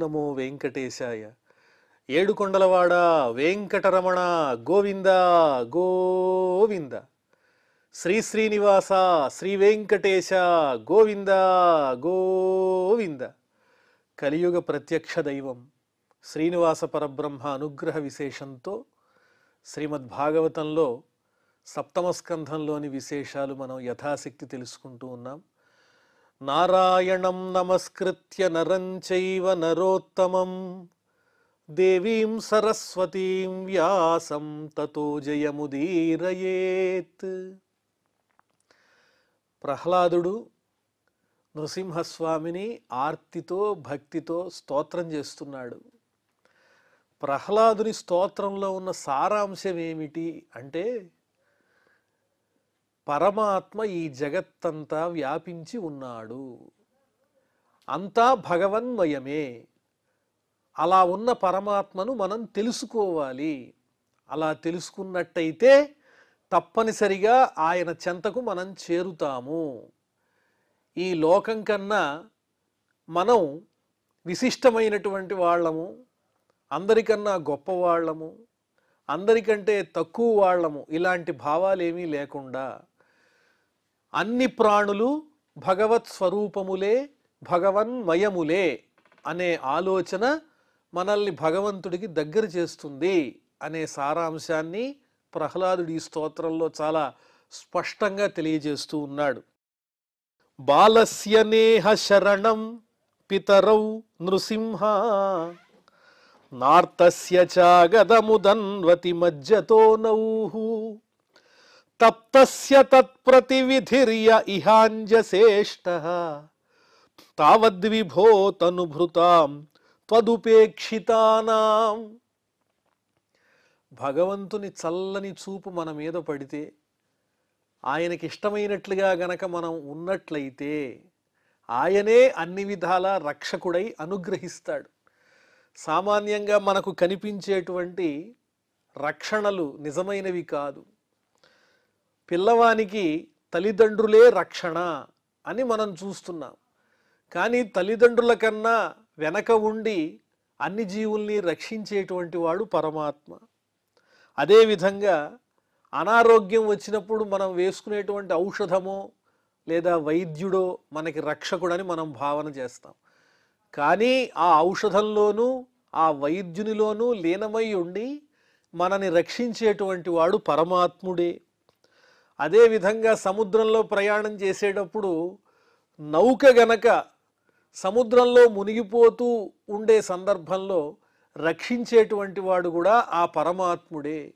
నమో వెంకటేశాయ. ఏడుకొండలవాడ వెంకటరమణ గోవింద గోవింద. శ్రీ శ్రీనివాస శ్రీ వెంకటేశ గోవింద గోవింద. కలియుగ ప్రత్యక్ష దైవం శ్రీనివాస పరబ్రహ్మ అనుగ్రహ విశేషంతో శ్రీమద్భాగవతంలో సప్తమ స్కంధంలోని విశేషాలు మనం యథాశక్తి తెలుసుకుంటూ ఉన్నాం. నారాయణం నమస్కృత్య నరం చైవ నరోత్తమం దేవీం సరస్వతీం వ్యాసం తతో జయముదీరయేత్. ప్రహ్లాదుడు నృసింహస్వామిని ఆర్తితో భక్తితో స్తోత్రం చేస్తున్నాడు. ప్రహ్లాదుని స్తోత్రంలో ఉన్న సారాంశం ఏమిటి అంటే, పరమాత్మ ఈ జగత్తంతా వ్యాపించి ఉన్నాడు, అంతా భగవన్మయమే. అలా ఉన్న పరమాత్మను మనం తెలుసుకోవాలి. అలా తెలుసుకున్నట్టయితే తప్పనిసరిగా ఆయన చెంతకు మనం చేరుతాము. ఈ లోకం కన్నా మనం విశిష్టమైనటువంటి వాళ్ళము, అందరికన్నా గొప్పవాళ్ళము, అందరికంటే తక్కువ వాళ్ళము, ఇలాంటి భావాలేమీ లేకుండా అన్ని ప్రాణులు భగవత్ స్వరూపములే, భగవన్మయములే అనే ఆలోచన మనల్ని భగవంతుడికి దగ్గర చేస్తుంది అనే సారాంశాన్ని ప్రహ్లాదుడి ఈ స్తోత్రంలో చాలా స్పష్టంగా తెలియజేస్తూ ఉన్నాడు. బాలస్య నేహ శరణం పితరౌ నృసింహ నార్తస్య చాగదముదన్వతి మజ్జతో నౌః తప్తస్య తత్ప్రతివిధిర్య ఇహాంజసేష్టః తావద్విభో తనుభృతాం త్వదుపేక్షితానాం. భగవంతుని చల్లని చూపు మన మీద పడితే, ఆయనకి ఇష్టమైనట్లుగా గనక మనం ఉన్నట్లయితే ఆయనే అన్ని విధాల రక్షకుడై అనుగ్రహిస్తాడు. సామాన్యంగా మనకు కనిపించేటువంటి రక్షణలు నిజమైనవి కాదు. పిల్లవానికి తల్లిదండ్రులే రక్షణ అని మనం చూస్తున్నాం. కానీ తల్లిదండ్రుల కన్నా వెనక ఉండి అన్ని జీవుల్ని రక్షించేటువంటి వాడు పరమాత్మ. అదేవిధంగా అనారోగ్యం వచ్చినప్పుడు మనం వేసుకునేటువంటి ఔషధమో లేదా వైద్యుడో మనకి రక్షకుడని మనం భావన చేస్తాం. కానీ ఆ ఔషధంలోనూ ఆ వైద్యునిలోనూ లీనమై ఉండి మనని రక్షించేటువంటి వాడు పరమాత్ముడే. అదేవిధంగా సముద్రంలో ప్రయాణం చేసేటప్పుడు నౌక గనక సముద్రంలో మునిగిపోతూ ఉండే సందర్భంలో రక్షించేటువంటి వాడు కూడా ఆ పరమాత్ముడే.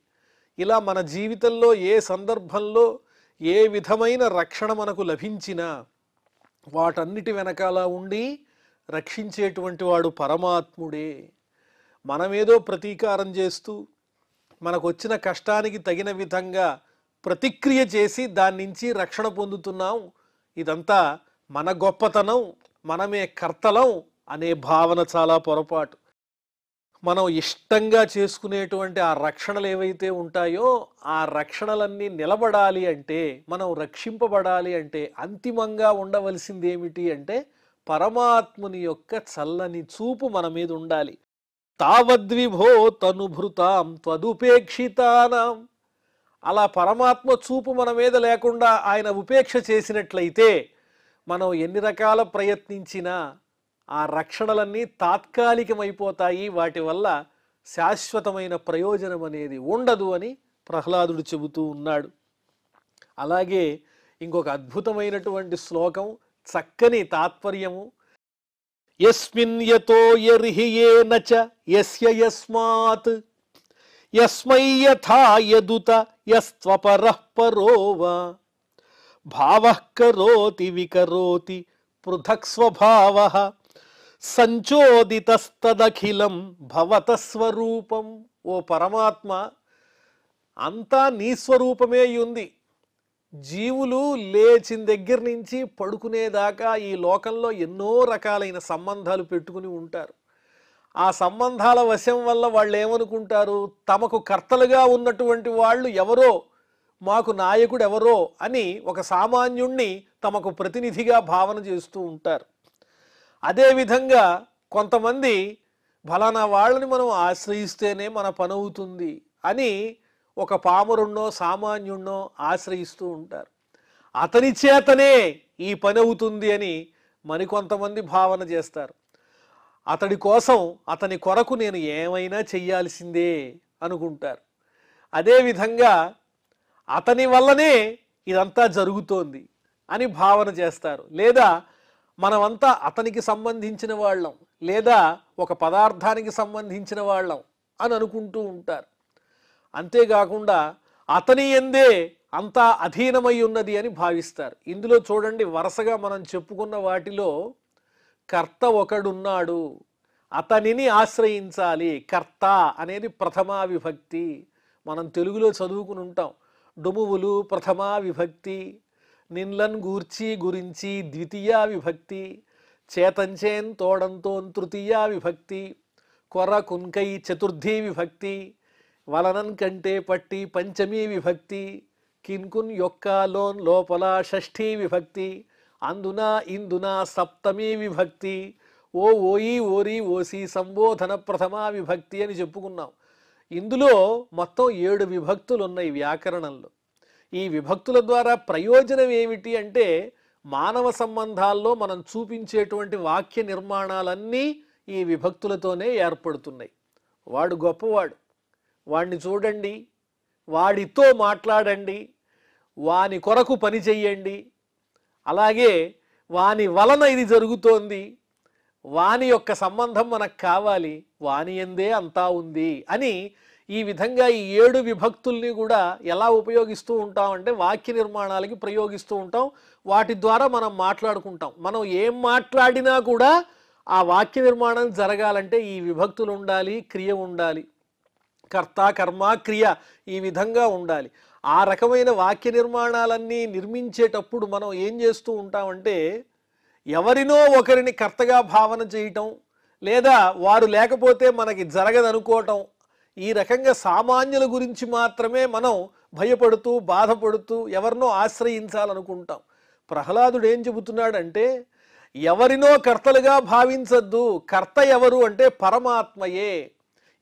ఇలా మన జీవితంలో ఏ సందర్భంలో ఏ విధమైన రక్షణ మనకు లభించినా వాటన్నిటి వెనకాల ఉండి రక్షించేటువంటి వాడు పరమాత్ముడే. మనమేదో ప్రతీకారం చేస్తూ మనకు వచ్చిన కష్టానికి తగిన విధంగా ప్రతిక్రియ చేసి దాని నుంచి రక్షణ పొందుతున్నాం, ఇదంతా మన గొప్పతనం, మనమే కర్తలం అనే భావన చాలా పొరపాటు. మనం ఇష్టంగా చేసుకునేటువంటి ఆ రక్షణలు ఏవైతే ఉంటాయో ఆ రక్షణలన్నీ నిలబడాలి అంటే, మనం రక్షింపబడాలి అంటే అంతిమంగా ఉండవలసింది ఏమిటి అంటే పరమాత్ముని యొక్క చల్లని చూపు మన మీద ఉండాలి. తావద్విభో తనుభృతాం త్వదుపేక్షితానాం. అలా పరమాత్మ చూపు మన మీద లేకుండా ఆయన ఉపేక్ష చేసినట్లయితే మనం ఎన్ని రకాల ప్రయత్నించినా ఆ రక్షణలన్నీ తాత్కాలికమైపోతాయి, వాటి వల్ల శాశ్వతమైన ప్రయోజనం అనేది ఉండదు అని ప్రహ్లాదుడు చెబుతూ ఉన్నాడు. అలాగే ఇంకొక అద్భుతమైనటువంటి శ్లోకం, చక్కని తాత్పర్యము. యస్మిన్ యతో యర్హి యేన చ యస్య యస్మాత్ యస్మై యథా యదుత యస్త్వపరః పరో వా భావః కరోతి వికరోతి పృథక్ స్వభావః సంచోదితస్తదఖిలం భవత స్వరూపం. ఓ పరమాత్మ, అంతా నీ స్వరూపమే ఉంది. జీవులు లేచిన దగ్గర నుంచి పడుకునేదాకా ఈ లోకంలో ఎన్నో రకాలైన సంబంధాలు పెట్టుకుని ఉంటారు. ఆ సంబంధాల వశం వల్ల వాళ్ళు ఏమనుకుంటారు, తమకు కర్తలుగా ఉన్నటువంటి వాళ్ళు ఎవరో, మాకు నాయకుడు ఎవరో అని ఒక సామాన్యుణ్ణి తమకు ప్రతినిధిగా భావన చేస్తూ ఉంటారు. అదేవిధంగా కొంతమంది ఫలానా వాళ్ళని మనం ఆశ్రయిస్తేనే మన పని అవుతుంది అని ఒక పామరుణ్ణో సామాన్యుణ్ణో ఆశ్రయిస్తూ ఉంటారు. అతని చేతనే ఈ పని అవుతుంది అని మరికొంతమంది భావన చేస్తారు. అతడి కోసం, అతని కొరకు నేను ఏమైనా చెయ్యాల్సిందే అనుకుంటారు. అదేవిధంగా అతని వల్లనే ఇదంతా జరుగుతోంది అని భావన చేస్తారు. లేదా మనమంతా అతనికి సంబంధించిన వాళ్ళం, లేదా ఒక పదార్థానికి సంబంధించిన వాళ్ళం అని అనుకుంటూ ఉంటారు. అంతేకాకుండా అతని యందే అంతా అధీనమై ఉన్నది అని భావిస్తారు. ఇందులో చూడండి, వరుసగా మనం చెప్పుకున్న వాటిలో కర్త ఒకడున్నాడు, అతనిని ఆశ్రయించాలి. కర్త అనేది ప్రథమా విభక్తి. మనం తెలుగులో చదువుకుని ఉంటాం. డుమువులు ప్రథమా విభక్తి, నిన్లన్ గూర్చి గురించి ద్వితీయా విభక్తి, చేతంచేన్ తోడంతోన్ తృతీయా విభక్తి, కొర కున్కై చతుర్థీ విభక్తి, వలనన్ కంటే పట్టి పంచమీ విభక్తి, కిన్కున్ యొక్క లోన్ లోపల షష్ఠీ విభక్తి, అందున ఇందున సప్తమీ విభక్తి, ఓ ఓయి ఓరి ఓసి సంబోధన ప్రథమా విభక్తి అని చెప్పుకున్నాం. ఇందులో మొత్తం 7 విభక్తులు ఉన్నాయి వ్యాకరణంలో. ఈ విభక్తుల ద్వారా ప్రయోజనం ఏమిటి అంటే, మానవ సంబంధాల్లో మనం చూపించేటువంటి వాక్య నిర్మాణాలన్నీ ఈ విభక్తులతోనే ఏర్పడుతున్నాయి. వాడు గొప్పవాడు, వాడిని చూడండి, వాడితో మాట్లాడండి, వాని కొరకు పని చెయ్యండి, అలాగే వాని వలన ఇది జరుగుతోంది, వాని యొక్క సంబంధం మనకు కావాలి, వాని యందే అంతా ఉంది అని ఈ విధంగా ఈ 7 విభక్తుల్ని కూడా ఎలా ఉపయోగిస్తూ ఉంటాం అంటే వాక్య నిర్మాణాలకి ప్రయోగిస్తూ ఉంటాం. వాటి ద్వారా మనం మాట్లాడుకుంటాం. మనం ఏం మాట్లాడినా కూడా ఆ వాక్య నిర్మాణం జరగాలంటే ఈ విభక్తులు ఉండాలి, క్రియ ఉండాలి. కర్త కర్మ క్రియ ఈ విధంగా ఉండాలి. ఆ రకమైన వాక్య నిర్మాణాలన్నీ నిర్మించేటప్పుడు మనం ఏం చేస్తూ ఉంటామంటే, ఎవరినో ఒకరిని కర్తగా భావన చేయటం, లేదా వారు లేకపోతే మనకి జరగదనుకోవటం, ఈ రకంగా సామాన్యుల గురించి మాత్రమే మనం భయపడుతూ బాధపడుతూ ఎవరినో ఆశ్రయించాలనుకుంటాం. ప్రహ్లాదుడు ఏం చెబుతున్నాడంటే, ఎవరినో కర్తలుగా భావించద్దు. కర్త ఎవరు అంటే పరమాత్మయే.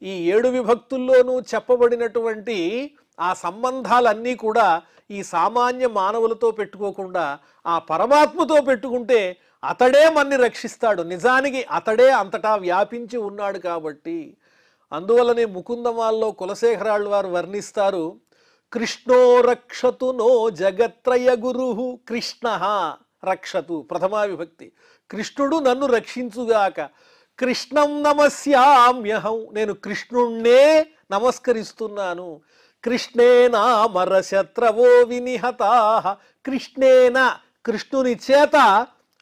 ఈ 7 విభక్తుల్లోనూ చెప్పబడినటువంటి ఆ సంబంధాలన్నీ కూడా ఈ సామాన్య మానవులతో పెట్టుకోకుండా ఆ పరమాత్మతో పెట్టుకుంటే అతడే మన్ని రక్షిస్తాడు. నిజానికి అతడే అంతటా వ్యాపించి ఉన్నాడు కాబట్టి. అందువల్లనే ముకుందమాల్లో కులశేఖరాళ్ళు వారు వర్ణిస్తారు, కృష్ణో రక్షతు నో జగత్రయ గురు. కృష్ణ రక్షతు ప్రథమా విభక్తి. కృష్ణుడు నన్ను రక్షించుగాక. కృష్ణం నమస్యామ్యహం, నేను కృష్ణుణ్ణే నమస్కరిస్తున్నాను. కృష్ణేనా మరశత్రవో వినిహతా. కృష్ణేన కృష్ణుని చేత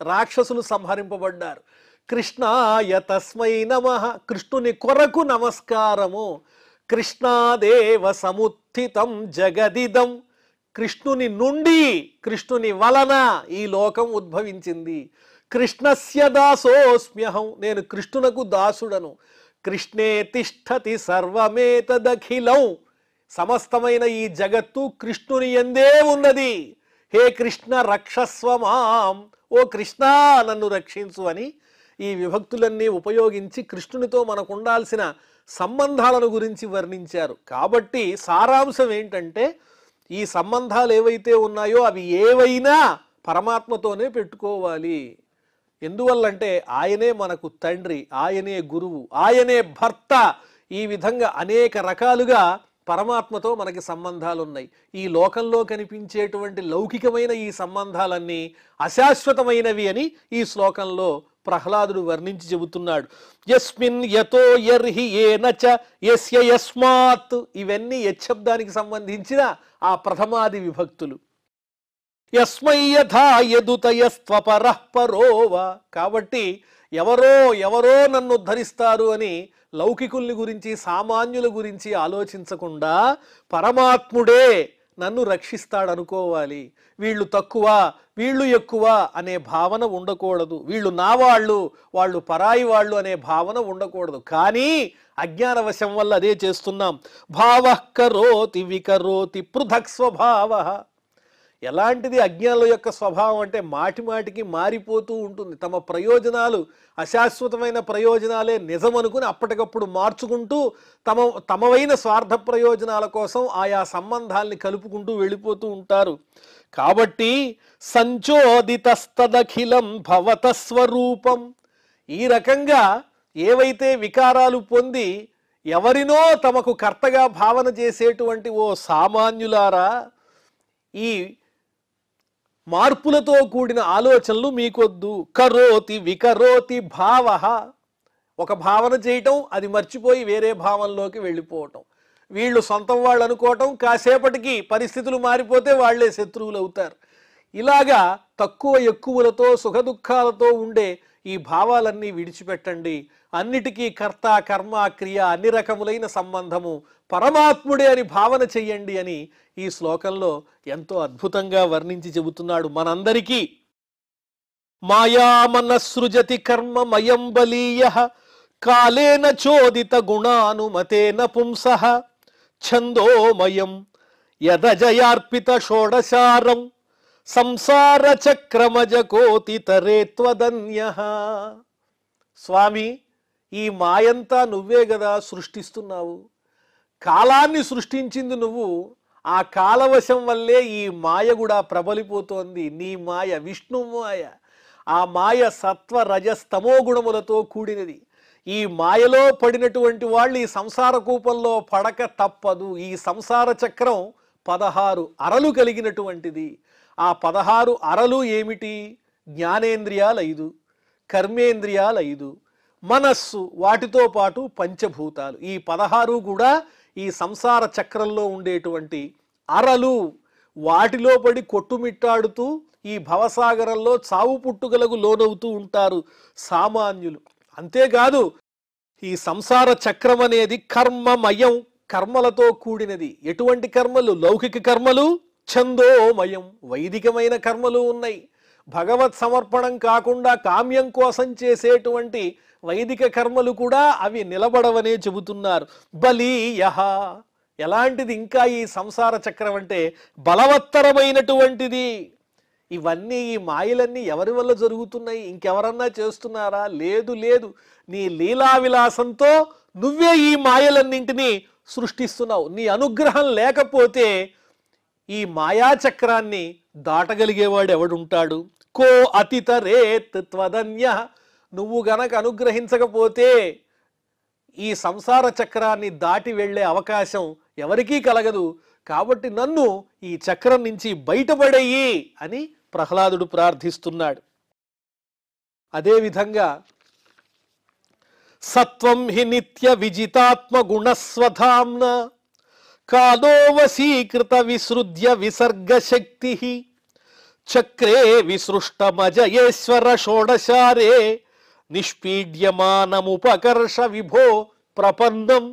రాక్షసులు సంహరింపబడ్డారు. కృష్ణాయ తస్మై నమః, కృష్ణుని కొరకు నమస్కారము. కృష్ణాదేవ సముత్థితం జగదిదం, కృష్ణుని నుండి కృష్ణుని వలన ఈ లోకం ఉద్భవించింది. కృష్ణస్య దాసోస్మ్యహం, నేను కృష్ణునకు దాసుడను. కృష్ణే తిష్టతి సర్వమేతదఖిలం, సమస్తమైన ఈ జగత్తు కృష్ణుని యందే ఉన్నది. హే కృష్ణ రక్షస్వ మాం, ఓ కృష్ణ నన్ను రక్షించు అని ఈ విభక్తులన్నీ ఉపయోగించి కృష్ణునితో మనకు ఉండాల్సిన సంబంధాలను గురించి వర్ణించారు. కాబట్టి సారాంశం ఏంటంటే, ఈ సంబంధాలు ఏవైతే ఉన్నాయో అవి ఏవైనా పరమాత్మతోనే పెట్టుకోవాలి. ఎందువల్లంటే ఆయనే మనకు తండ్రి, ఆయనే గురువు, ఆయనే భర్త. ఈ విధంగా అనేక రకాలుగా పరమాత్మతో మనకి సంబంధాలు ఉన్నాయి. ఈ లోకంలో కనిపించేటువంటి లౌకికమైన ఈ సంబంధాలన్నీ అశాశ్వతమైనవి అని ఈ శ్లోకంలో ప్రహ్లాదుడు వర్ణించి చెబుతున్నాడు. యస్మిన్ యతో యర్హి ఏనచ యస్య యస్మాత్, ఇవన్నీ యశబ్దానికి సంబంధించిన ఆ ప్రథమాది విభక్తులు. యస్మై యథా యదుతయస్త్వపరః పరోవ, కాబట్టి ఎవరో ఎవరో నన్ను ఉద్ధరిస్తారు అని లౌకికుల్ని గురించి సామాన్యుల గురించి ఆలోచించకుండా పరమాత్ముడే నన్ను రక్షిస్తాడనుకోవాలి. వీళ్ళు తక్కువ వీళ్ళు ఎక్కువ అనే భావన ఉండకూడదు. వీళ్ళు నా వాళ్ళు, వాళ్ళు పరాయి వాళ్ళు అనే భావన ఉండకూడదు. కానీ అజ్ఞానవశం వల్ల అదే చేస్తున్నాం. భావః కరోతి వికరోతి పృథక్ స్వభావ, ఎలాంటిది అజ్ఞానుల యొక్క స్వభావం అంటే మాటి మాటికి మారిపోతూ ఉంటుంది. తమ ప్రయోజనాలు అశాశ్వతమైన ప్రయోజనాలే నిజమనుకుని అప్పటికప్పుడు మార్చుకుంటూ తమవైన స్వార్థ ప్రయోజనాల కోసం ఆయా సంబంధాల్ని కలుపుకుంటూ వెళ్ళిపోతూ ఉంటారు. కాబట్టి సంచోదితస్తదఖిలం భవత స్వరూపం, ఈ రకంగా ఏవైతే వికారాలు పొంది ఎవరినో తమకు కర్తగా భావన చేసేటువంటి ఓ సామాన్యులారా, ఈ మార్పులతో కూడిన ఆలోచనలు మీకొద్దు. కరోతి వికరోతి భావ, ఒక భావన చేయటం అది మర్చిపోయి వేరే భావనలోకి వెళ్ళిపోవటం, వీళ్ళు సొంతం వాళ్ళు అనుకోవటం, కాసేపటికి పరిస్థితులు మారిపోతే వాళ్లే శత్రువులు అవుతారు. ఇలాగా తక్కువ ఎక్కువలతో సుఖదుఖాలతో ఉండే ఈ భావాలన్నీ విడిచిపెట్టండి. అన్నిటికీ కర్త కర్మ క్రియ అన్ని రకములైన సంబంధము పరమాత్ముడే అని భావన చెయ్యండి అని ఈ శ్లోకంలో ఎంతో అద్భుతంగా వర్ణించి చెబుతున్నాడు మనందరికీ. మాయామనసృజతి కర్మ మయం బలీయః కాలేన చోదిత గుణానుమతేన పుంసః ఛందోమయం యదజయార్పిత షోడశారం సంసార చక్రమజ కోతి తరేత్వదన్యః. స్వామి, ఈ మాయంతా నువ్వే గదా సృష్టిస్తున్నావు. కాలాన్ని సృష్టించింది నువ్వు. ఆ కాలవశం వల్లే ఈ మాయ కూడా ప్రబలిపోతోంది. నీ మాయ విష్ణు మాయ. ఆ మాయ సత్వ రజస్తమో గుణములతో కూడినది. ఈ మాయలో పడినటువంటి వాళ్ళు ఈ సంసార కూపంలో పడక తప్పదు. ఈ సంసార చక్రం 16 అరలు కలిగినటువంటిది. ఆ 16 అరలు ఏమిటి? జ్ఞానేంద్రియాలు 5, కర్మేంద్రియాలు 5, మనస్సు, వాటితో పాటు పంచభూతాలు. ఈ 16 కూడా ఈ సంసార చక్రంలో ఉండేటువంటి అరలు. వాటిలో పడి కొట్టుమిట్టాడుతూ ఈ భవసాగరంలో చావు పుట్టుకలకు లోనవుతూ ఉంటారు సామాన్యులు. అంతేకాదు, ఈ సంసార చక్రం అనేది కర్మమయం, కర్మలతో కూడినది. ఎటువంటి కర్మలు? లౌకిక కర్మలు, ఛందోమయం వైదికమైన కర్మలు ఉన్నాయి. భగవత్ సమర్పణం కాకుండా కామ్యం కోసం చేసేటువంటి వైదిక కర్మలు కూడా అవి నిలబడవనే చెబుతున్నారు. బలీయః, ఎలాంటిది ఇంకా ఈ సంసార చక్రం అంటే బలవత్తరమైనటువంటిది. ఇవన్నీ, ఈ మాయలన్నీ ఎవరి వల్ల జరుగుతున్నాయి? ఇంకెవరన్నా చేస్తున్నారా? లేదు లేదు, నీ లీలా విలాసంతో నువ్వే ఈ మాయలన్నింటినీ సృష్టిస్తున్నావు. నీ అనుగ్రహం లేకపోతే ఈ మాయాచక్రాన్ని దాటగలిగేవాడు ఎవడుంటాడు? కో అతితరేత్ త్వదన్య, నువ్వు గనక అనుగ్రహించకపోతే ఈ సంసార చక్రాన్ని దాటి వెళ్ళే అవకాశం ఎవరికీ కలగదు. కాబట్టి నన్ను ఈ చక్రం నుంచి బయటపడేయి అని ప్రహ్లాదుడు ప్రార్థిస్తున్నాడు. అదేవిధంగా సత్వం హి నిత్య విజితాత్మ గుణస్వధామ్న కాలో వశీకృత విసృజ్య విసర్గశక్తి చక్రే విసృష్టమజయేశ్వర షోడశారే నిష్పీడ్యమానముపకర్ష విభో ప్రపన్నం.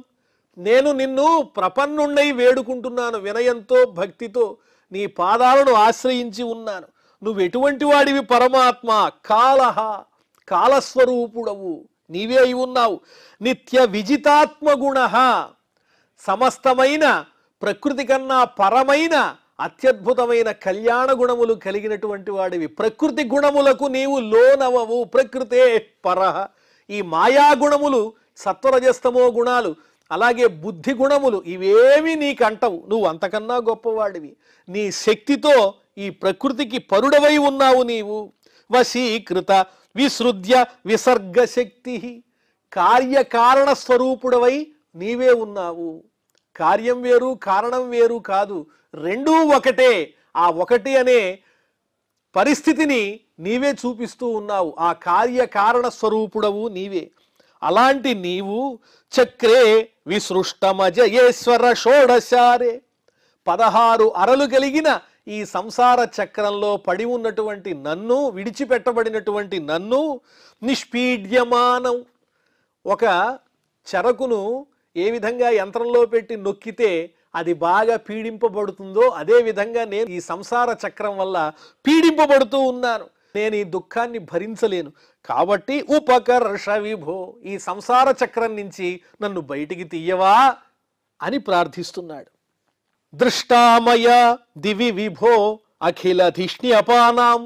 నేను నిన్ను ప్రపన్నుండై వేడుకుంటున్నాను, వినయంతో భక్తితో నీ పాదాలను ఆశ్రయించి ఉన్నాను. నువ్వు ఎటువంటి వాడివి? పరమాత్మ. కాలః, కాలస్వరూపుడవు నీవే అయి ఉన్నావు. నిత్య విజితాత్మగుణః, సమస్తమైన ప్రకృతి కన్నా పరమైన అత్యద్భుతమైన కళ్యాణ గుణములు కలిగినటువంటి వాడివి. ప్రకృతి గుణములకు నీవు లోనవవు. ప్రకృతే పరః, ఈ మాయా గుణములు, సత్వరజస్తమో గుణాలు, అలాగే బుద్ధి గుణములు, ఇవేమి నీకంటవు. నువ్వు అంతకన్నా గొప్పవాడివి. నీ శక్తితో ఈ ప్రకృతికి పరుడవై ఉన్నావు నీవు. వశీకృత విసృజ్య విసర్గశక్తి, కార్యకారణ స్వరూపుడవై నీవే ఉన్నావు. కార్యం వేరు, కారణం వేరు కాదు, రెండూ ఒకటే. ఆ ఒకటి అనే పరిస్థితిని నీవే చూపిస్తూ ఉన్నావు. ఆ కార్యకారణ స్వరూపుడవు నీవే. అలాంటి నీవు చక్రే విసృష్టమజయేశ్వర షోడశారే, 16 అరలు కలిగిన ఈ సంసార చక్రంలో పడి ఉన్నటువంటి నన్ను, విడిచిపెట్టబడినటువంటి నన్ను, నిష్పీడ్యమానం, ఒక చెరకును ఏ విధంగా యంత్రంలో పెట్టి నొక్కితే అది బాగా పీడింపబడుతుందో అదే విధంగా నేను ఈ సంసార చక్రం వల్ల పీడింపబడుతూ ఉన్నాను. నేను ఈ దుఃఖాన్ని భరించలేను. కాబట్టి ఉపకర్ష విభో, ఈ సంసార చక్రం నుంచి నన్ను బయటికి తీయవా అని ప్రార్థిస్తున్నాడు. దృష్టామయ దివి విభో అఖిలధిష్ణ్యపానాం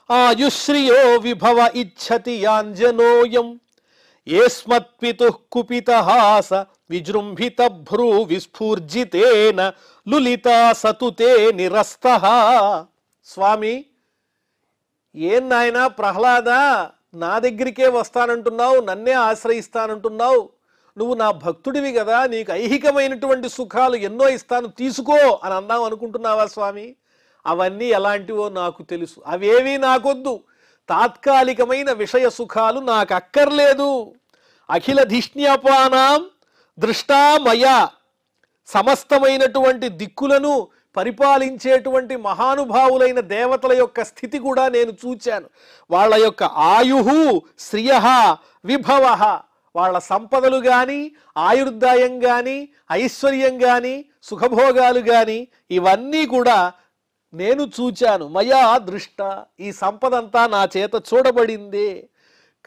ఆయుశ్రియో విభవ ఇచ్చతి యాంజనోయం ఏస్మత్పితుః కుపితహాస విజృంభిత భ్రూ విస్ఫూర్జితేన లులితా సతుతే నిరస్తః. స్వామి, ఏం నాయనా ప్రహ్లాద, నా దగ్గరికే వస్తానంటున్నావు, నన్నే ఆశ్రయిస్తానంటున్నావు, నువ్వు నా భక్తుడివి కదా, నీకు ఐహికమైనటువంటి సుఖాలు ఎన్నో ఇస్తాను, తీసుకో అని అందాం అనుకుంటున్నావా స్వామి? అవన్నీ ఎలాంటివో నాకు తెలుసు, అవేవీ నాకొద్దు. తాత్కాలికమైన విషయ సుఖాలు నాకు అక్కర్లేదు. అఖిలధిష్ణ్యపానాం దృష్టామయ, సమస్తమైనటువంటి దిక్కులను పరిపాలించేటువంటి మహానుభావులైన దేవతల యొక్క స్థితి కూడా నేను చూచాను. వాళ్ళ యొక్క ఆయుహు శ్రియ విభవ, వాళ్ళ సంపదలు కానీ, ఆయుర్దాయం కానీ, ఐశ్వర్యం కానీ, సుఖభోగాలు కానీ, ఇవన్నీ కూడా నేను చూచాను. మయా దృష్ట, ఈ సంపదంతా నా చేత చూడబడిందే.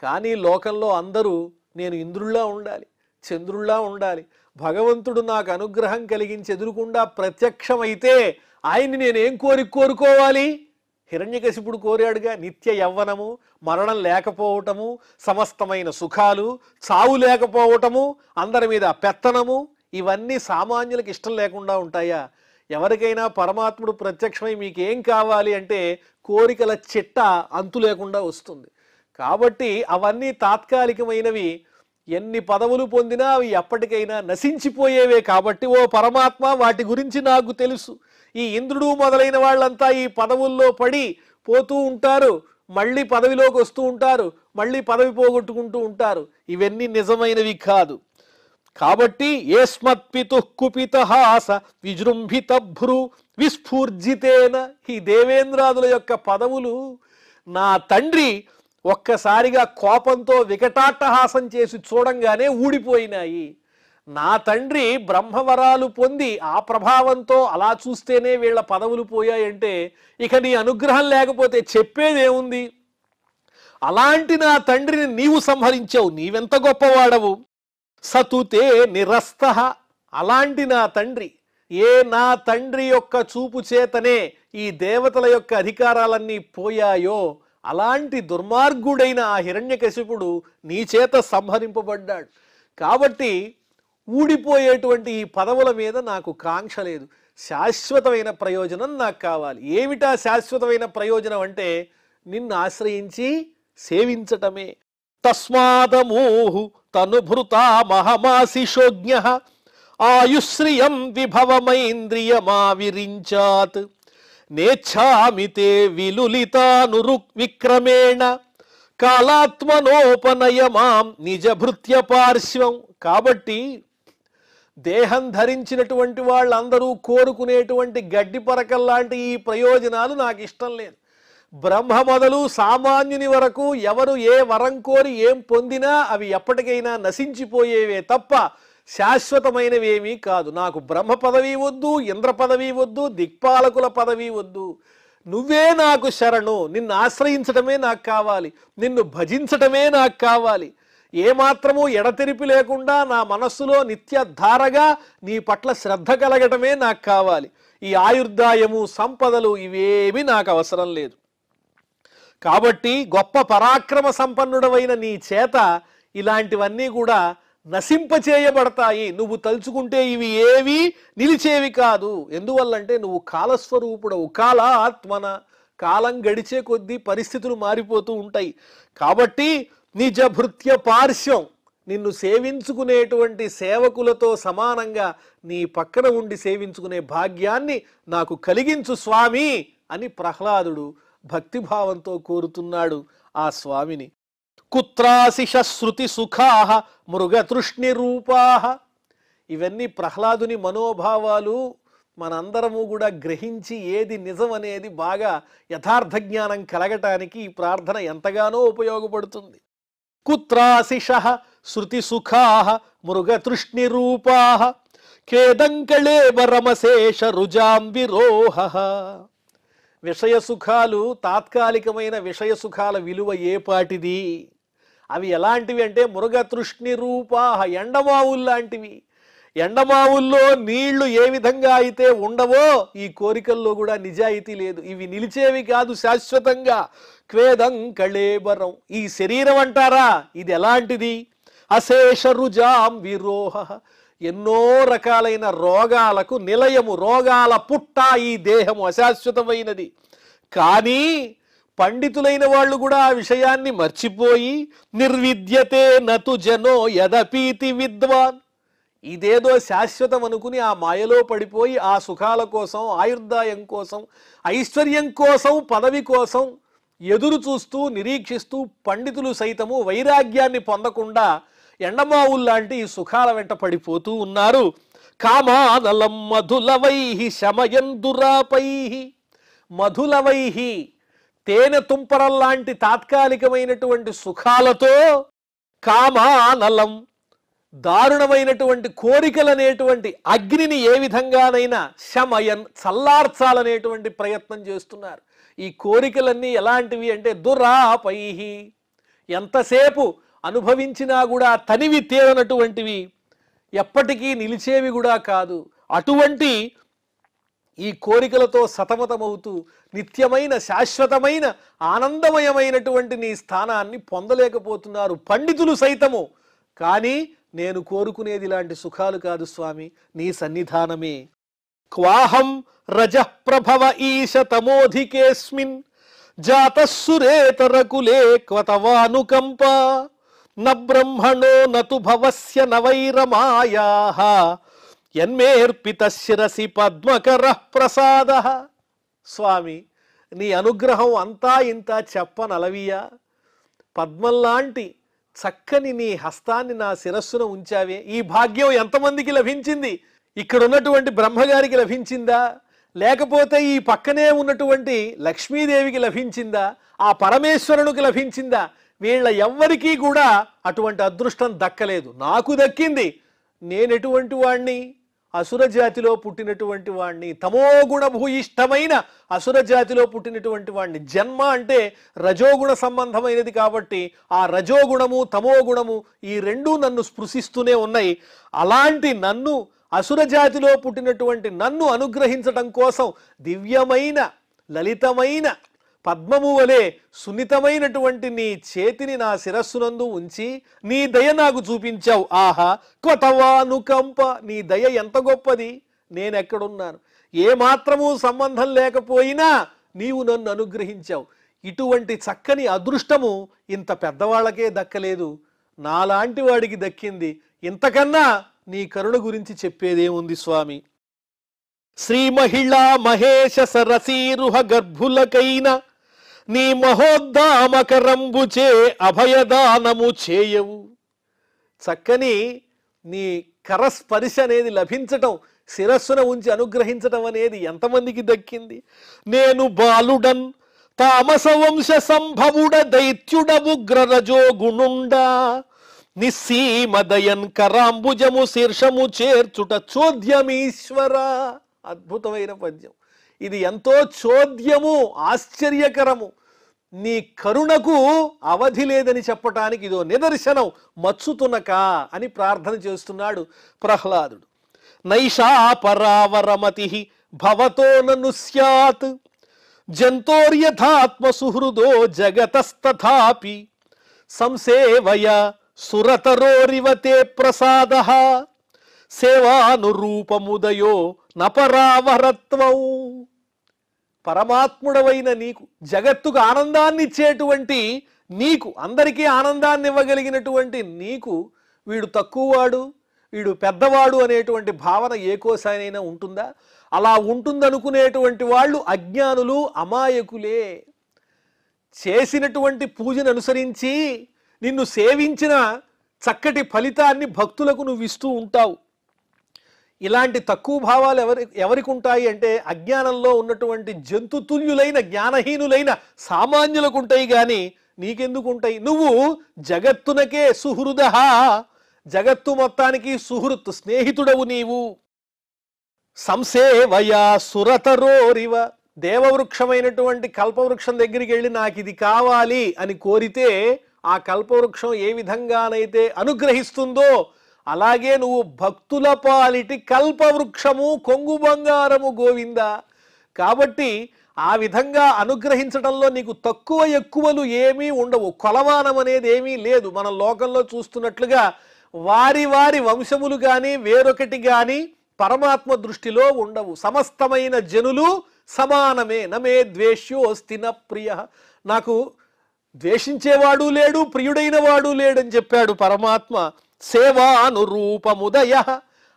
కానీ లోకంలో అందరూ నేను ఇంద్రుల్లా ఉండాలి, చంద్రుల్లా ఉండాలి, భగవంతుడు నాకు అనుగ్రహం కలిగించి ఎదురుకుండా ప్రత్యక్షమైతే ఆయన్ని నేనేం కోరుకోవాలి? హిరణ్యకశిపుడు కోరాడుగా, నిత్య యవ్వనము, మరణం లేకపోవటము, సమస్తమైన సుఖాలు, చావు లేకపోవటము, అందరి మీద పెత్తనము, ఇవన్నీ సామాన్యులకు ఇష్టం లేకుండా ఉంటాయా? ఎవరికైనా పరమాత్ముడు ప్రత్యక్షమై మీకేం కావాలి అంటే కోరికల చిట్ట అంతు లేకుండా వస్తుంది. కాబట్టి అవన్నీ తాత్కాలికమైనవి. ఎన్ని పదవులు పొందినా అవి ఎప్పటికైనా నశించిపోయేవే. కాబట్టి ఓ పరమాత్మ, వాటి గురించి నాకు తెలుసు. ఈ ఇంద్రుడు మొదలైన వాళ్ళంతా ఈ పదవుల్లో పడి పోతూ ఉంటారు, మళ్ళీ పదవిలోకి వస్తూ ఉంటారు, మళ్ళీ పదవి పోగొట్టుకుంటూ ఉంటారు. ఇవన్నీ నిజమైనవి కాదు. కాబట్టి ఏస్మత్పితుః కుపితహాస విజృంభిత భ్రూ విస్ఫూర్జితేన, ఈ దేవేంద్రాదుల యొక్క పదవులు నా తండ్రి ఒక్కసారిగా కోపంతో వికటాట్టహాసం చేసి చూడంగానే ఊడిపోయినాయి. నా తండ్రి బ్రహ్మవరాలు పొంది ఆ ప్రభావంతో అలా చూస్తేనే వీళ్ళ పదవులు పోయాయంటే ఇక నీ అనుగ్రహం లేకపోతే చెప్పేదేముంది? అలాంటి నా తండ్రిని నీవు సంహరించావు, నీవెంత గొప్పవాడవు. సతుతే నిరస్తః, అలాంటి నా తండ్రి, నా తండ్రి యొక్క చూపు చేతనే ఈ దేవతల యొక్క అధికారాలన్నీ పోయాయో అలాంటి దుర్మార్గుడైన ఆ హిరణ్యకశిపుడు నీ చేత సంహరింపబడ్డాడు. కాబట్టి ఊడిపోయేటువంటి ఈ పదవుల మీద నాకు కాంక్ష లేదు. శాశ్వతమైన ప్రయోజనం నాకు కావాలి. ఏమిటా శాశ్వతమైన ప్రయోజనం అంటే నిన్ను ఆశ్రయించి సేవించటమే. తస్మాదమూహు తనుభృతా మహమాశిషోజ్ఞ ఆయుశ్రియం విభవమైంద్రియమావిరించాత్ నేచ్ఛామితే విలులితానురు విక్రమేణ కాలాత్మనోపనయమాం నిజభృత్య పార్శ్వం. కాబట్టి దేహం ధరించినటువంటి వాళ్ళందరూ కోరుకునేటువంటి గడ్డి పరకల్లాంటి ఈ ప్రయోజనాలు నాకు ఇష్టం లేదు. బ్రహ్మ మొదలు సామాన్యుని వరకు ఎవరు ఏ వరం కోరి ఏం పొందినా అవి ఎప్పటికైనా నశించిపోయేవే తప్ప శాశ్వతమైనవేమీ కాదు. నాకు బ్రహ్మ పదవి వద్దు, ఇంద్ర పదవి వద్దు, దిక్పాలకుల పదవి వద్దు. నువ్వే నాకు శరణు, నిన్ను ఆశ్రయించటమే నాకు కావాలి, నిన్ను భజించటమే నాకు కావాలి. ఏమాత్రము ఎడతెరిపి లేకుండా నా మనస్సులో నిత్యధారగా నీ పట్ల శ్రద్ధ కలగటమే నాకు కావాలి. ఈ ఆయుర్దాయము, సంపదలు ఇవేమీ నాకు అవసరం లేదు. కాబట్టి గొప్ప పరాక్రమ సంపన్నుడవైన నీ చేత ఇలాంటివన్నీ కూడా నశింపచేయబడతాయి. నువ్వు తలుచుకుంటే ఇవి ఏవి నిలిచేవి కాదు. ఎందువల్లంటే నువ్వు కాలస్వరూపుడవు. కాల ఆత్మన, కాలం గడిచే కొద్దీ పరిస్థితులు మారిపోతూ ఉంటాయి. కాబట్టి నిజ భృత్య పార్శ్వం, నిన్ను సేవించుకునేటువంటి సేవకులతో సమానంగా నీ పక్కన ఉండి సేవించుకునే భాగ్యాన్ని నాకు కలిగించు స్వామి అని ప్రహ్లాదుడు భక్తిభావంతో కోరుతున్నాడు ఆ స్వామిని. కుత్రాశిష శృతి సుఖాః మృగతృష్ణి రూపాః. ఇవన్నీ ప్రహ్లాదుని మనోభావాలు. మనందరము కూడా గ్రహించి ఏది నిజం అనేది బాగా యథార్థ జ్ఞానం కలగటానికి ఈ ప్రార్థన ఎంతగానో ఉపయోగపడుతుంది. కుత్రాశిష శృతి సుఖాః మృగతృష్ణి రూపాః ఖేదంకళేబరమశేష రుజాంబిరోహః. విషయ సుఖాలు, తాత్కాలికమైన విషయ సుఖాల విలువ ఏపాటిది? అవి ఎలాంటివి అంటే మృగతృష్ణి రూపాః, ఎండమావుల్లాంటివి. ఎండమావుల్లో నీళ్లు ఏ విధంగా అయితే ఉండవో ఈ కోరికల్లో కూడా నిజాయితీ లేదు. ఇవి నిలిచేవి కాదు శాశ్వతంగా. క్వేదం కళేబరం, ఈ శరీరం అంటారా ఇది ఎలాంటిది? అశేష రుజాం విరోహ, ఎన్నో రకాలైన రోగాలకు నిలయము, రోగాల పుట్ట ఈ దేహము, అశాశ్వతమైనది. కానీ పండితులైన వాళ్ళు కూడా ఆ విషయాన్ని మర్చిపోయి నిర్విద్యతే నతు జనో యదపీతి విద్వాన్, ఇదేదో శాశ్వతం అనుకుని ఆ మాయలో పడిపోయి ఆ సుఖాల కోసం, ఆయుర్దాయం కోసం, ఐశ్వర్యం కోసం, పదవి కోసం ఎదురు చూస్తూ నిరీక్షిస్తూ పండితులు సైతము వైరాగ్యాన్ని పొందకుండా ఎండమావుల్లాంటి ఈ సుఖాల వెంట పడిపోతూ ఉన్నారు. కామానలం మధులవైహి శమయందురాపైహి, మధులవైహి తేనె తుంపరల్లాంటి తాత్కాలికమైనటువంటి సుఖాలతో, కామానలం దారుణమైనటువంటి కోరికలనేటువంటి అగ్నిని ఏ విధంగానైనా శమయన్ చల్లార్చాలనేటువంటి ప్రయత్నం చేస్తున్నారు. ఈ కోరికలన్నీ ఎలాంటివి అంటే దురాపైహి, ఎంతసేపు అనుభవించినా కూడా తనివి తీరనటువంటివి, ఎప్పటికీ నిలిచేవి కూడా కాదు. అటువంటి ఈ కోరికలతో సతమతమవుతూ నిత్యమైన శాశ్వతమైన ఆనందమయమైనటువంటి నీ స్థానాన్ని పొందలేకపోతున్నారు పండితులు సైతము. కానీ నేను కోరుకునేది ఇలాంటి సుఖాలు కాదు స్వామి, నీ సన్నిధానమే. క్వాహం రజః ప్రభవ ఈశ తమోధికేస్మిన్ జాతస్సురేతరకులే క్వతవానుకంప న బ్రహ్మణో నతు భవస్య నవైరమాయాః యన్మేర్పిత శిరసి పద్మకర ప్రసాద. స్వామి, నీ అనుగ్రహం అంతా ఇంత చెప్పనలవియా? పద్మంలాంటి చక్కని నీ హస్తాన్ని నా శిరస్సును ఉంచావే, ఈ భాగ్యం ఎంతమందికి లభించింది? ఇక్కడ ఉన్నటువంటి బ్రహ్మగారికి లభించిందా? లేకపోతే ఈ పక్కనే ఉన్నటువంటి లక్ష్మీదేవికి లభించిందా? ఆ పరమేశ్వరునికి లభించిందా? వీళ్ళ ఎవ్వరికీ కూడా అటువంటి అదృష్టం దక్కలేదు. నాకు దక్కింది. నేనెటువంటి వాణ్ణి? అసుర జాతిలో పుట్టినటువంటి వాణ్ణి, తమోగుణ భూయిష్టమైన అసుర జాతిలో పుట్టినటువంటి వాణ్ణి. జన్మ అంటే రజోగుణ సంబంధమైనది కాబట్టి ఆ రజోగుణము తమోగుణము ఈ రెండూ నన్ను స్పృశిస్తూనే ఉన్నాయి. అలాంటి నన్ను, అసుర జాతిలో పుట్టినటువంటి నన్ను అనుగ్రహించటం కోసం దివ్యమైన లలితమైన పద్మము వలె సున్నితమైనటువంటి నీ చేతిని నా శిరస్సునందు ఉంచి నీ దయ నాకు చూపించావు. ఆహా క్వతవానుకంప, నీ దయ ఎంత గొప్పది! నేనెక్కడున్నాను? ఏమాత్రము సంబంధం లేకపోయినా నీవు నన్ను అనుగ్రహించావు. ఇటువంటి చక్కని అదృష్టము ఇంత పెద్దవాళ్ళకే దక్కలేదు, నాలాంటి వాడికి దక్కింది. ఇంతకన్నా నీ కరుణ గురించి చెప్పేదేముంది స్వామి? శ్రీ మహిళా మహేశ సరసీరుహ గర్భులకైన నీ మహోద్దామకరంబుచే అభయదానము చేయవు. చక్కని నీ కరస్పర్శ అనేది లభించటం, శిరస్సున ఉంచి అనుగ్రహించటం అనేది ఎంతమందికి దక్కింది? నేను బాలుడన్ తామస వంశ సంభవుడ దైత్యుడవుగ్రరజో గుణుండా నిస్సీమదయన్ కరాంబుజము శీర్షము చేర్చుట చోద్యమీశ్వర. అద్భుతమైన పద్యం ఇది. ఎంతో చోద్యము, ఆశ్చర్యకరము. నీ కరుణకు అవధి లేదని చెప్పటానికి ఇదో నిదర్శనం. మచ్చుతునక అని ప్రార్థన చేస్తున్నాడు ప్రహ్లాదుడు. నైషా పరావరమతి భవతో నను స్యాత్ జంతోర్యథాత్మ సుహృదో జగతస్తథాపి సంసేవయ సురతరోరివతే ప్రసాద సేవానురూపముదయో నపరావరత్వం. పరమాత్ముడవైన నీకు, జగత్తుకు ఆనందాన్ని ఇచ్చేటువంటి నీకు, అందరికీ ఆనందాన్ని ఇవ్వగలిగినటువంటి నీకు వీడు తక్కువవాడు, వీడు పెద్దవాడు అనేటువంటి భావన ఏ కోసానైనా ఉంటుందా? అలా ఉంటుందనుకునేటువంటి వాళ్ళు అజ్ఞానులు, అమాయకులే. చేసినటువంటి పూజను అనుసరించి నిన్ను సేవించిన చక్కటి ఫలితాన్ని భక్తులకు నువ్వు ఇస్తూ ఉంటావు. ఇలాంటి తక్కువ భావాలు ఎవరికి ఉంటాయి అంటే అజ్ఞానంలో ఉన్నటువంటి జంతుతుల్యులైన జ్ఞానహీనులైన సామాన్యులకు ఉంటాయి, కానీ నీకెందుకు ఉంటాయి? నువ్వు జగత్తునకే సుహృద, జగత్తు మొత్తానికి సుహృత్, స్నేహితుడవు నీవు. సంసేవయా సురతరోరివ, దేవవృక్షమైనటువంటి కల్పవృక్షం దగ్గరికి వెళ్ళి నాకు ఇది కావాలి అని కోరితే ఆ కల్పవృక్షం ఏ విధంగానైతే అనుగ్రహిస్తుందో అలాగే నువ్వు భక్తుల పాలిటి కల్పవృక్షము, కొంగు బంగారము గోవింద. కాబట్టి ఆ విధంగా అనుగ్రహించడంలో నీకు తక్కువ ఎక్కువలు ఏమీ ఉండవు. కొలమానం అనేది ఏమీ లేదు. మనం లోకంలో చూస్తున్నట్లుగా వారి వారి వంశములు కానీ వేరొకటి కానీ పరమాత్మ దృష్టిలో ఉండవు. సమస్తమైన జనులు సమానమే. నమే ద్వేష్యోస్తి న ప్రియ. నాకు ద్వేషించేవాడు లేడు, ప్రియుడైన వాడు లేడని చెప్పాడు పరమాత్మ. సేవానురూపముదయ.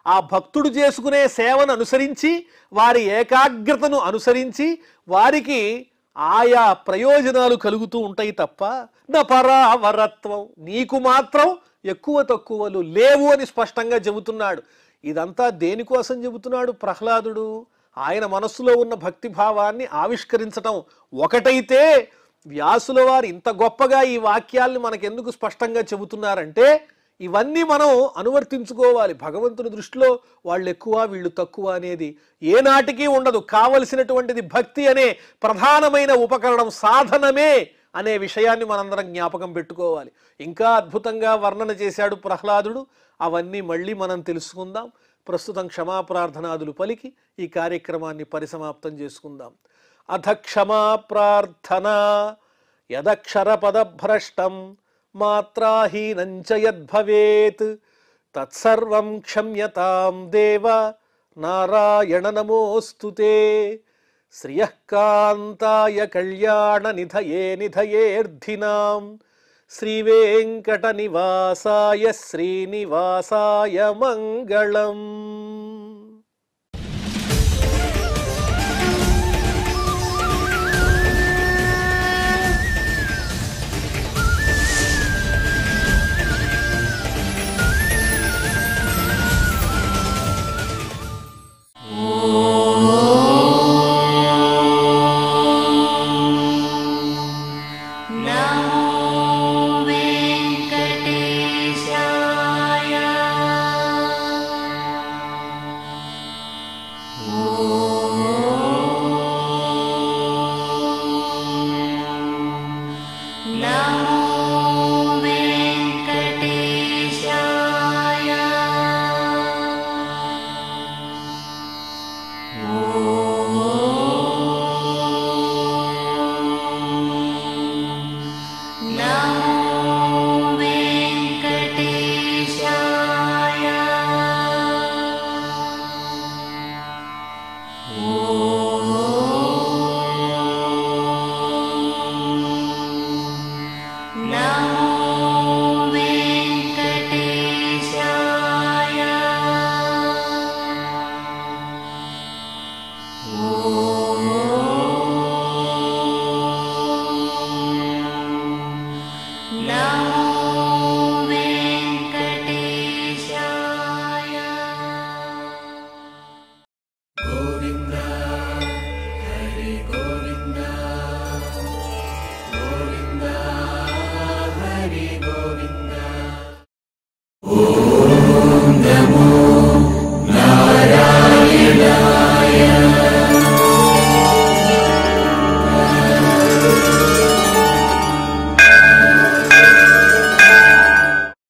ఆ భక్తుడు చేసుకునే సేవను అనుసరించి, వారి ఏకాగ్రతను అనుసరించి వారికి ఆయా ప్రయోజనాలు కలుగుతూ ఉంటాయి తప్ప నా పరావరత్వం, నీకు మాత్రం ఎక్కువ తక్కువలు లేవు అని స్పష్టంగా చెబుతున్నాడు. ఇదంతా దేనికోసం చెబుతున్నాడు ప్రహ్లాదుడు? ఆయన మనస్సులో ఉన్న భక్తి భావాన్ని ఆవిష్కరించటం ఒకటైతే, వ్యాసుల వారు ఇంత గొప్పగా ఈ వాక్యాల్ని మనకెందుకు స్పష్టంగా చెబుతున్నారంటే, ఇవన్నీ మనం అనువర్తించుకోవాలి. భగవంతుని దృష్టిలో వాళ్ళు ఎక్కువ వీళ్ళు తక్కువ అనేది ఏనాటికి ఉండదు. కావలసినటువంటిది భక్తి అనే ప్రధానమైన ఉపకరణం, సాధనమే అనే విషయాన్ని మనందరం జ్ఞాపకం పెట్టుకోవాలి. ఇంకా అద్భుతంగా వర్ణన చేశాడు ప్రహ్లాదుడు. అవన్నీ మళ్ళీ మనం తెలుసుకుందాం. ప్రస్తుతం క్షమాప్రార్థనాదులు పలికి ఈ కార్యక్రమాన్ని పరిసమాప్తం చేసుకుందాం. అథ క్షమాప్రార్థన. యదక్షర పదభ్రష్టం మాత్రాహీనంచ యద్భవేత్ తత్సర్వం క్షమ్యతాం దేవ నారాయణ నమోస్తుతే. శ్రియః కాంతాయ కళ్యాణ నిధయే నిధయేర్థినాం శ్రీవేంకట నివాసాయ శ్రీనివాసాయ మంగళం. Oh